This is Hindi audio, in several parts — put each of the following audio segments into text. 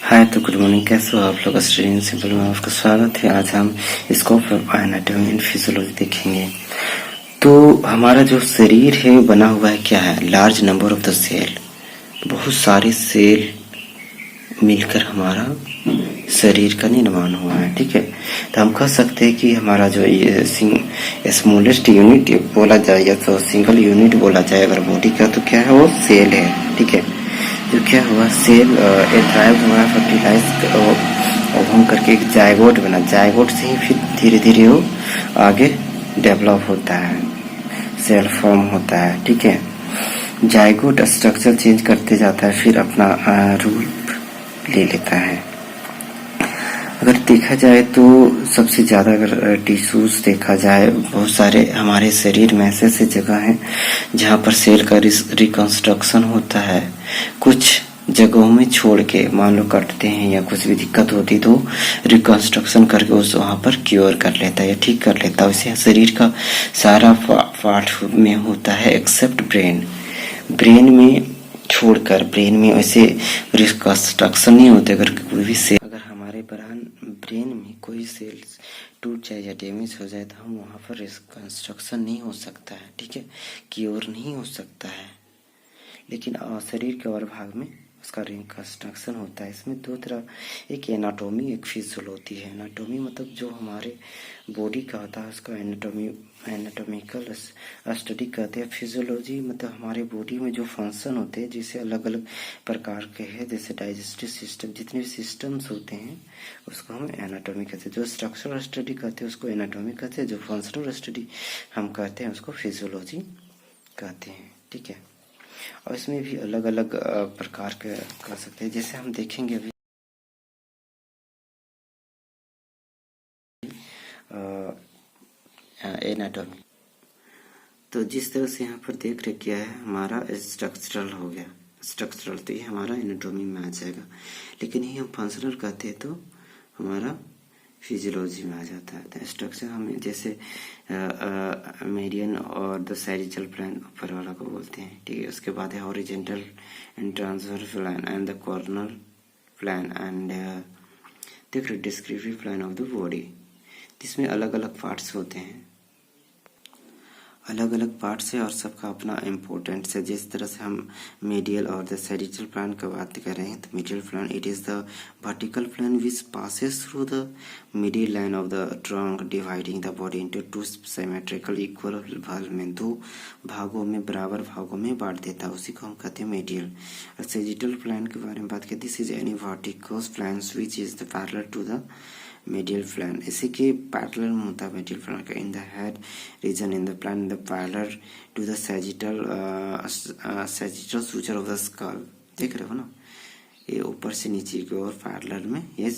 हाय, तो गुड मॉर्निंग। कैसे हो आप लोग? स्टडी सिंपल में आपका स्वागत है। आज हम scope of anatomy and physiology देखेंगे। तो हमारा जो शरीर है बना हुआ है क्या है? Large number of the cell, बहुत सारे सेल मिलकर हमारा शरीर का निर्माण हुआ है। ठीक है, तो हम कह सकते हैं कि हमारा जो ये स्मॉलेस्ट यूनिट बोला जाए या तो सिंगल यूनिट बोला जाए अगर बॉडी का, तो क्या है? वो सेल है। ठीक है, जो क्या हुआ, सेल ड्राइव हुआ, फर्टिलाइज ओवम करके एक जायगोट बना। जायगोट से ही फिर धीरे धीरे वो आगे डेवलप होता है, सेल फॉर्म होता है। ठीक है, जायगोट स्ट्रक्चर चेंज करते जाता है, फिर अपना रूप ले लेता है। अगर देखा जाए तो सबसे ज़्यादा अगर टिश्यूज देखा जाए, बहुत सारे हमारे शरीर में ऐसे ऐसे जगह हैं जहाँ पर सेल का रिकंस्ट्रक्शन होता है। कुछ जगहों में छोड़ के, मान लो कटते हैं या कुछ भी दिक्कत होती तो रिकंस्ट्रक्शन करके उस वहाँ पर क्योर कर लेता है या ठीक कर लेता है। वैसे शरीर का सारा पार्ट में होता है एक्सेप्ट ब्रेन। ब्रेन में छोड़कर, ब्रेन में वैसे रिकंस्ट्रक्शन नहीं होते। अगर कोई भी सेल, अगर हमारे ब्रेन में कोई सेल्स टूट जाए या डैमेज हो जाए तो हम वहाँ पर रिकंस्ट्रक्शन नहीं हो सकता है। ठीक है, क्योर नहीं हो सकता है। लेकिन शरीर के और भाग में उसका रिकंस्ट्रक्शन होता है। इसमें दो तरह, एक एनाटॉमी, एक फिजियोलॉजी है। एनाटॉमी मतलब जो हमारे बॉडी का होता है उसका एनाटॉमिकल स्टडी कहते हैं। फिजियोलॉजी मतलब हमारे बॉडी में जो फंक्शन होते हैं, जैसे अलग अलग प्रकार के हैं, जैसे डाइजेस्टिव सिस्टम, जितने भी सिस्टम्स होते हैं उसको हम एनाटॉमी कहते हैं। जो स्ट्रक्चरल स्टडी कहते हैं उसको एनाटॉमी कहते हैं। जो फंक्शनल स्टडी हम कहते हैं उसको फिजियोलॉजी कहते हैं। ठीक है, और इसमें भी अलग अलग प्रकार के कर सकते हैं। जैसे हम देखेंगे अभी एनाटॉमी, तो जिस तरह से यहाँ पर देख रहे किया है, हमारा स्ट्रक्चरल हो गया। स्ट्रक्चरल तो ये हमारा एनाटॉमी में आ जाएगा, लेकिन ये हम फंक्शनल कहते हैं तो हमारा फिजियोलॉजी में आ जाता है। तो स्ट्रक्चर हमें जैसे मेडियन और द सैजिटल प्लान ऊपर वाला को बोलते हैं। ठीक है, उसके बाद है horizontal and transverse plan and the corner plan and देख रहे descriptive plan of the body. जिसमें अलग अलग पार्ट्स होते हैं, अलग अलग पार्ट्स है और सबका अपना इम्पोर्टेंस है। जिस तरह से हम मीडियल और द सैजिटल प्लान की बात कर रहे हैं, तो medial plan it is the vertical plan which passes through the middle line of the trunk dividing the body into two symmetrical equal भाग में, दो भागों में, बराबर भागों में बांट देता है। उसी को हम कहते हैं मीडियल। और सैजिटल प्लान के बारे में बात करें, this is any vertical plan which is the parallel to the medial plan। इसी के पैरेलल में होता है medial plan का। in the head region in the plan in the parallel to the sagittal suture of the skull। देख रहे हो ना, ये ऊपर से नीचे की ओर पैरेलल में ये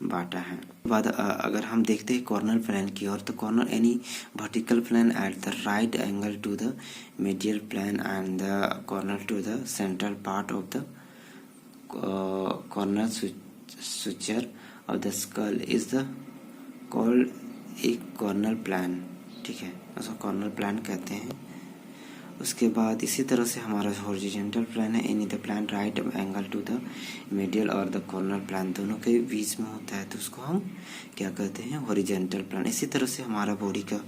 बांटा है। बाद अगर हम देखते हैं कॉर्नर प्लान की ओर, तो corner any vertical plan at the right angle to the medial plan and the corner to the central part of the corner suture of the skull is the called एक कॉर्नर प्लान। ठीक है, उसको कॉर्नर प्लान कहते हैं। उसके बाद इसी तरह से हमारा हॉरिजॉन्टल प्लान है, any the plan right angle to the medial और द कॉर्नर प्लान, दोनों के बीच में होता है, तो उसको हम क्या कहते हैं? Horizontal plan. इसी तरह से हमारा बॉडी का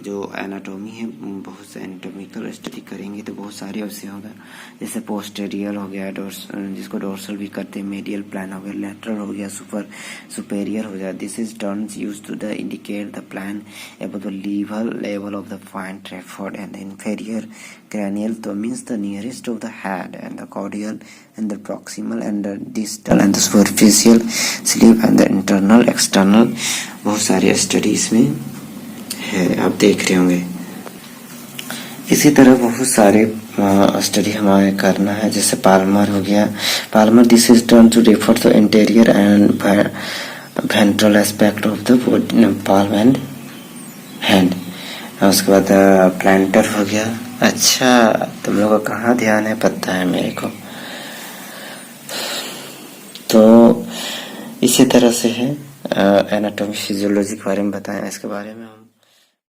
जो एनाटॉमी है, बहुत से एनाटॉमिकल स्टडी करेंगे तो बहुत सारे विषय होगा। जैसे पोस्टेरियर हो गया, जिसको डोर्सल भी करते हैं, मीडियल प्लान हो गया, लैटरल हो गया, सुपेरियर हो गया। This is terms used to the indicate the plan above the level of the fine traphoid and the inferior cranial, तो means the nearest of the head and the caudal and the proximal and the distal and the superficial sleeve and the internal external। बहुत सारे स्टडीज में है, आप देख रहे होंगे। इसी तरह बहुत सारे स्टडी हमें करना है। जैसे पाल्मर हो गया, palmar this is turn to refer to interior and ventral aspect of the palm and hand. उसके बाद प्लांटर हो गया। अच्छा, तुम लोगों का कहाँ ध्यान है पता है मेरे को। तो इसी तरह से है एनाटॉमी फिजियोलॉजी के बारे में बताया, इसके बारे में हम